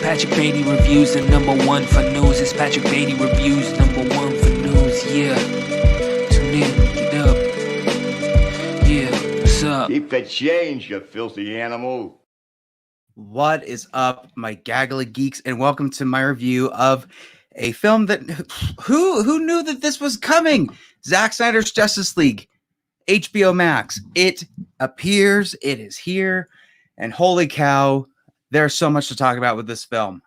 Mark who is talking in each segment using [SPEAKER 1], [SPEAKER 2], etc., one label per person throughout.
[SPEAKER 1] Patrick Beatty reviews, the number one for news. It's Patrick Beatty reviews, number one for news. Yeah, tune in, get up. Yeah, what's up?
[SPEAKER 2] Keep the change, you filthy animal.
[SPEAKER 3] What is up, my Gaggle of Geeks, and welcome to my review of a film that who knew that this was coming? Zack Snyder's Justice League, HBO Max. It appears, it is here, and holy cow, there's so much to talk about with this film.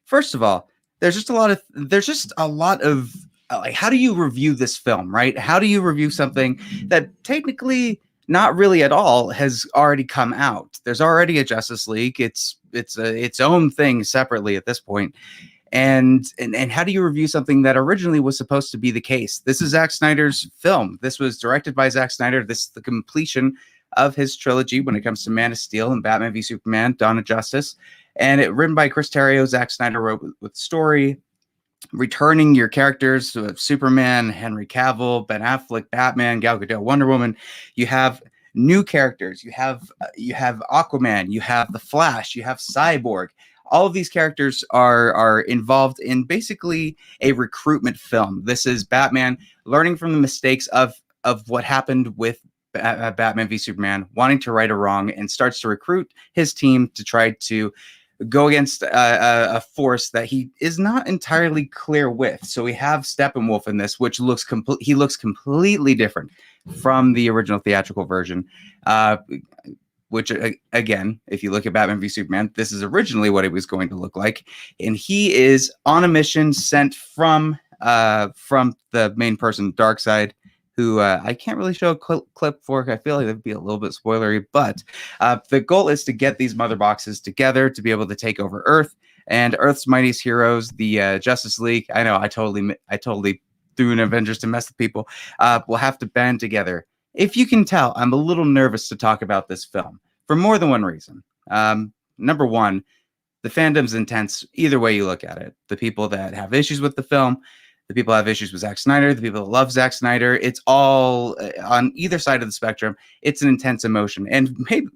[SPEAKER 3] First of all, there's just a lot of like, how do you review this film, right? How do you review something that technically not really at all has already come out? There's already a Justice League. It's its own thing separately at this point. And how do you review something that originally was supposed to be the case? This is Zack Snyder's film. This was directed by Zack Snyder. This is the completion of his trilogy when it comes to Man of Steel and Batman v Superman, Dawn of Justice. And it written by Chris Terrio. Zack Snyder wrote with story, returning your characters of Superman, Henry Cavill, Ben Affleck, Batman, Gal Gadot, Wonder Woman. You have new characters. You have Aquaman. You have the Flash. You have Cyborg. All of these characters are involved in basically a recruitment film. This is Batman learning from the mistakes of what happened with Batman v Superman, wanting to right a wrong, and starts to recruit his team to try to go against a force that he is not entirely clear with. So we have Steppenwolf in this, which looks completely different from the original theatrical version. Which, again, if you look at Batman v Superman, this is originally what it was going to look like. And he is on a mission sent from the main person, Darkseid, who I can't really show a clip for. I feel like that'd be a little bit spoilery. But the goal is to get these mother boxes together to be able to take over Earth. And Earth's mightiest heroes, the Justice League. I know I totally threw in Avengers to mess with people. Will have to band together. If you can tell, I'm a little nervous to talk about this film for more than one reason. Number one, the fandom's intense either way you look at it. The people that have issues with the film, the people that have issues with Zack Snyder, the people that love Zack Snyder, it's all on either side of the spectrum. It's an intense emotion. And maybe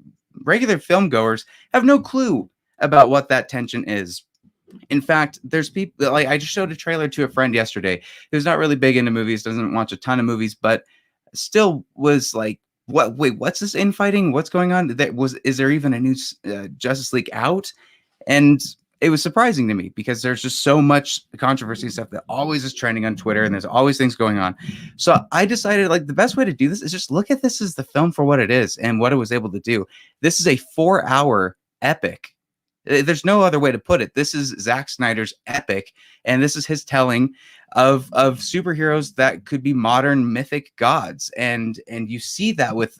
[SPEAKER 3] regular film goers have no clue about what that tension is. In fact, there's people, like I just showed a trailer to a friend yesterday who's not really big into movies, doesn't watch a ton of movies, but still was like, what? Wait, what's this infighting? What's going on? Is there even a new Justice League out? And it was surprising to me because there's just so much controversy stuff that always is trending on Twitter, and there's always things going on. So I decided, like, the best way to do this is just look at this as the film for what it is and what it was able to do. This is a 4-hour epic. There's no other way to put it. This is Zack Snyder's epic, and this is his telling of superheroes that could be modern mythic gods, and you see that with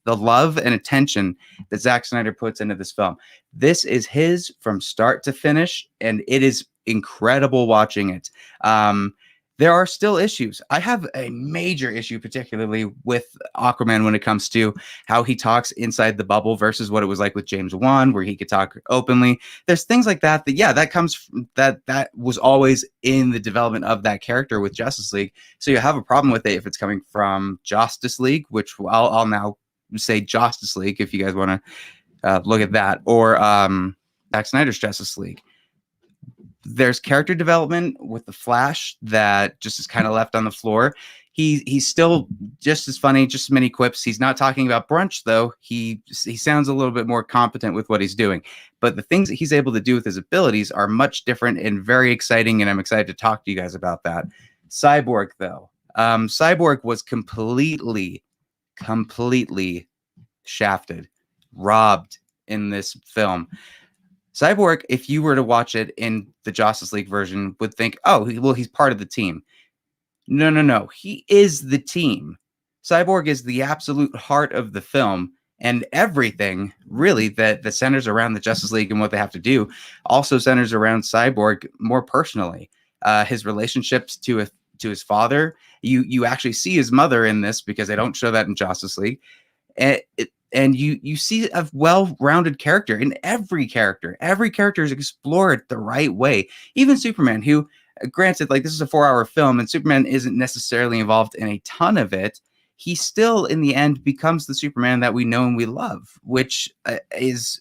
[SPEAKER 3] the love and attention that Zack Snyder puts into this film. This is his from start to finish, and it is incredible watching it. There are still issues. I have a major issue, particularly with Aquaman, when it comes to how he talks inside the bubble versus what it was like with James Wan, where he could talk openly. There's things like that that comes from, that was always in the development of that character with Justice League. So you have a problem with it if it's coming from Justice League, which I'll now say Justice League if you guys want to look at that, or Zack Snyder's Justice League. There's character development with the Flash that just is kind of left on the floor. He's still just as funny, just as many quips. He's not talking about brunch, though. He sounds a little bit more competent with what he's doing. But the things that he's able to do with his abilities are much different and very exciting, and I'm excited to talk to you guys about that. Cyborg, though. Cyborg was completely shafted, robbed in this film. Cyborg, if you were to watch it in the Justice League version, would think, oh, well, he's part of the team. No. He is the team. Cyborg is the absolute heart of the film, and everything, really, that centers around the Justice League and what they have to do also centers around Cyborg more personally. His relationships to his father. You actually see his mother in this because they don't show that in Justice League. And you see a well-rounded character in every character. Every character is explored the right way. Even Superman, who, granted, like, this is a 4-hour film, and Superman isn't necessarily involved in a ton of it. He still, in the end, becomes the Superman that we know and we love, which is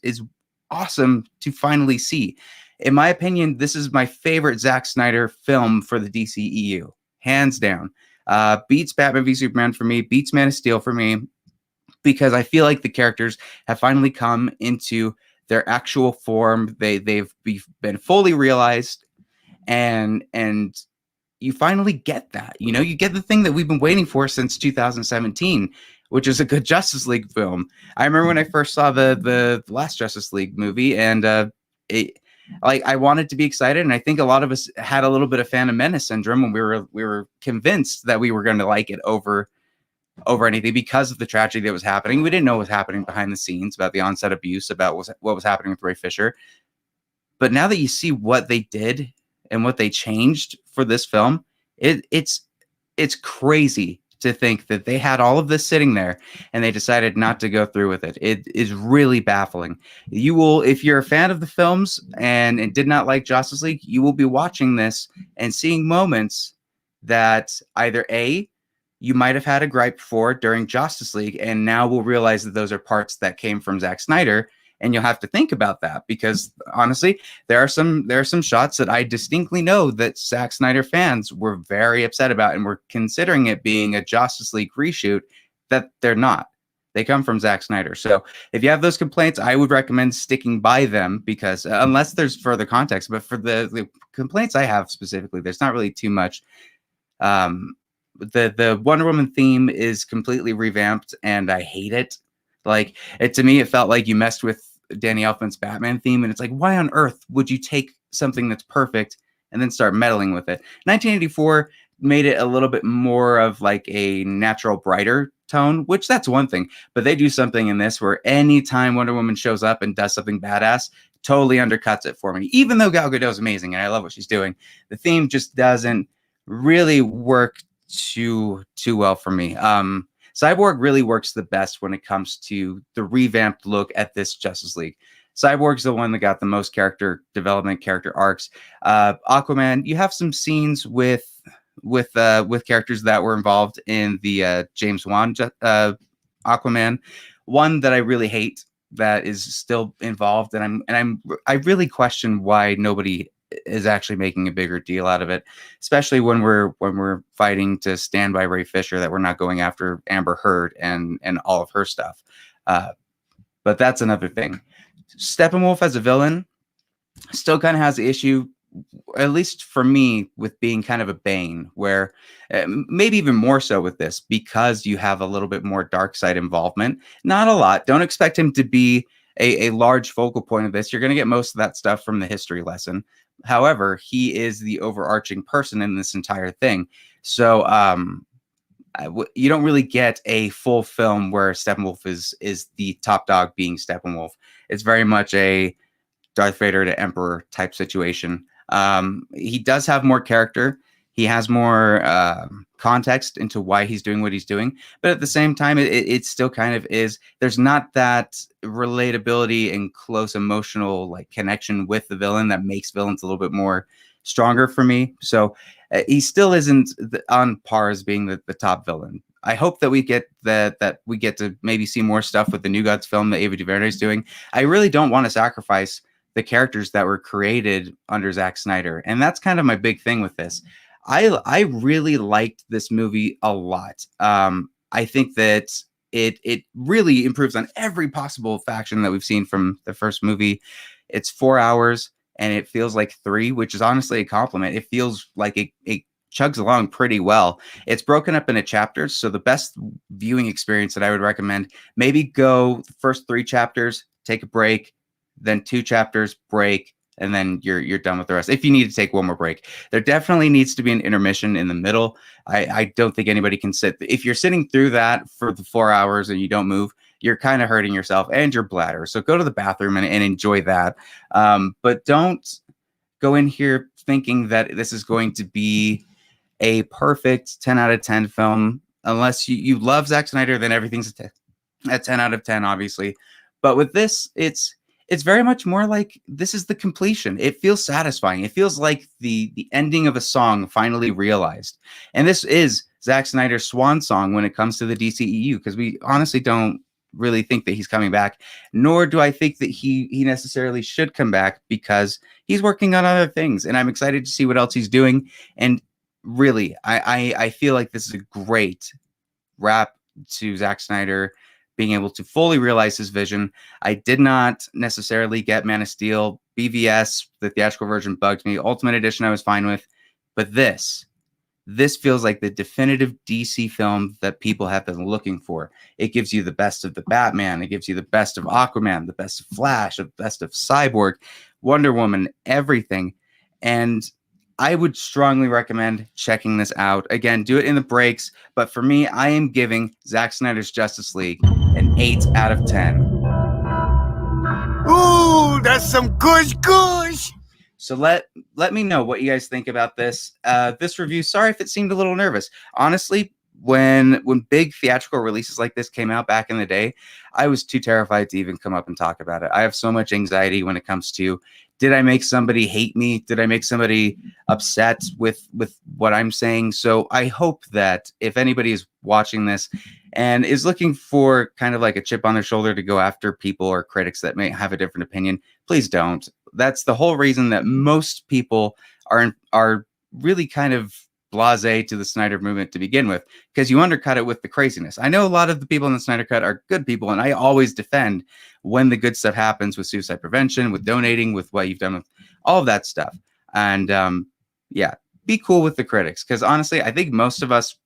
[SPEAKER 3] awesome to finally see. In my opinion, this is my favorite Zack Snyder film for the DCEU, hands down. Beats Batman v Superman for me, beats Man of Steel for me, because I feel like the characters have finally come into their actual form. They've been fully realized, and you finally get that. You know, you get the thing that we've been waiting for since 2017, which is a good Justice League film. I remember when I first saw the last Justice League movie, and I wanted to be excited, and I think a lot of us had a little bit of Phantom Menace syndrome when we were convinced that we were going to like it over anything because of the tragedy that was happening. We didn't know what was happening behind the scenes about the on-set abuse, about what was happening with Ray Fisher. But now that you see what they did and what they changed for this film, it's crazy to think that they had all of this sitting there and they decided not to go through with it. It is really baffling. You will, if you're a fan of the films and did not like Justice League, you will be watching this and seeing moments that either A, you might have had a gripe for during Justice League, and now we'll realize that those are parts that came from Zack Snyder, and you'll have to think about that, because honestly, there are some shots that I distinctly know that Zack Snyder fans were very upset about and were considering it being a Justice League reshoot that they're not. They come from Zack Snyder. So if you have those complaints, I would recommend sticking by them, because unless there's further context, but for the complaints I have specifically, there's not really too much. The Wonder Woman theme is completely revamped, and I hate it. Like, to me, it felt like you messed with Danny Elfman's Batman theme, and it's like, why on earth would you take something that's perfect and then start meddling with it? 1984 made it a little bit more of like a natural, brighter tone, which that's one thing, but they do something in this where anytime Wonder Woman shows up and does something badass, totally undercuts it for me. Even though Gal Gadot is amazing and I love what she's doing, the theme just doesn't really work too well for me. Cyborg really works the best when it comes to the revamped look at this Justice League. Cyborg's the one that got the most character development, character arcs. Aquaman, you have some scenes with characters that were involved in the James Wan Aquaman. One that I really hate that is still involved, and I really question why nobody is actually making a bigger deal out of it, especially when we're fighting to stand by Ray Fisher, that we're not going after Amber Heard and all of her stuff. But that's another thing. Steppenwolf as a villain still kind of has the issue, at least for me, with being kind of a bane, where maybe even more so with this, because you have a little bit more dark side involvement. Not a lot. Don't expect him to be a large focal point of this. You're going to get most of that stuff from the history lesson. However, he is the overarching person in this entire thing. So you don't really get a full film where Steppenwolf is the top dog being Steppenwolf. It's very much a Darth Vader to Emperor type situation. He does have more character. He has more context into why he's doing what he's doing. But at the same time, it still kind of is. There's not that relatability and close emotional like connection with the villain that makes villains a little bit more stronger for me. So he still isn't on par as being the top villain. I hope that we get that we get to maybe see more stuff with the New Gods film that Ava DuVernay is doing. I really don't want to sacrifice the characters that were created under Zack Snyder, and that's kind of my big thing with this. I really liked this movie a lot. I think that it really improves on every possible faction that we've seen from the first movie. It's 4 hours and it feels like 3, which is honestly a compliment. It feels like it chugs along pretty well. It's broken up into chapters, so the best viewing experience that I would recommend, maybe go the first 3 chapters, take a break, then 2 chapters, break, and then you're done with the rest. If you need to take one more break, there definitely needs to be an intermission in the middle. I don't think anybody can sit. If you're sitting through that for the 4 hours and you don't move, you're kind of hurting yourself and your bladder. So go to the bathroom and enjoy that. But don't go in here thinking that this is going to be a perfect 10 out of 10 film. Unless you love Zack Snyder, then everything's a 10 out of 10, obviously. But with this, it's very much more like this is the completion. It feels satisfying. It feels like the ending of a song finally realized. And this is Zack Snyder's swan song when it comes to the DCEU, because we honestly don't really think that he's coming back, nor do I think that he necessarily should come back, because he's working on other things, and I'm excited to see what else he's doing. And really, I feel like this is a great wrap to Zack Snyder being able to fully realize his vision. I did not necessarily get Man of Steel. BVS, the theatrical version, bugged me. Ultimate Edition I was fine with, but this feels like the definitive DC film that people have been looking for. It gives you the best of the Batman. It gives you the best of Aquaman, the best of Flash, the best of Cyborg, Wonder Woman, everything. And I would strongly recommend checking this out. Again, do it in the breaks. But for me, I am giving Zack Snyder's Justice League an 8 out of 10.
[SPEAKER 4] Ooh, that's some gush.
[SPEAKER 3] So let me know what you guys think about this this review. Sorry if it seemed a little nervous. Honestly, when big theatrical releases like this came out back in the day, I was too terrified to even come up and talk about it. I have so much anxiety when it comes to, did I make somebody hate me? Did I make somebody upset with what I'm saying? So I hope that if anybody is watching this and is looking for kind of like a chip on their shoulder to go after people or critics that may have a different opinion, please don't. That's the whole reason that most people are really kind of blasé to the Snyder movement to begin with, because you undercut it with the craziness. I know a lot of the people in the Snyder Cut are good people, and I always defend when the good stuff happens with suicide prevention, with donating, with what you've done with all of that stuff. And yeah, be cool with the critics, because honestly, I think most of us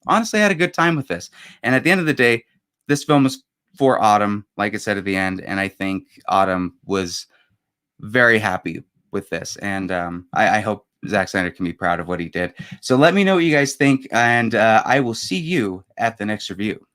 [SPEAKER 3] honestly had a good time with this. And at the end of the day, this film was for Autumn, like I said at the end, and I think Autumn was very happy with this. And I hope Zack Snyder can be proud of what he did. So let me know what you guys think, and I will see you at the next review.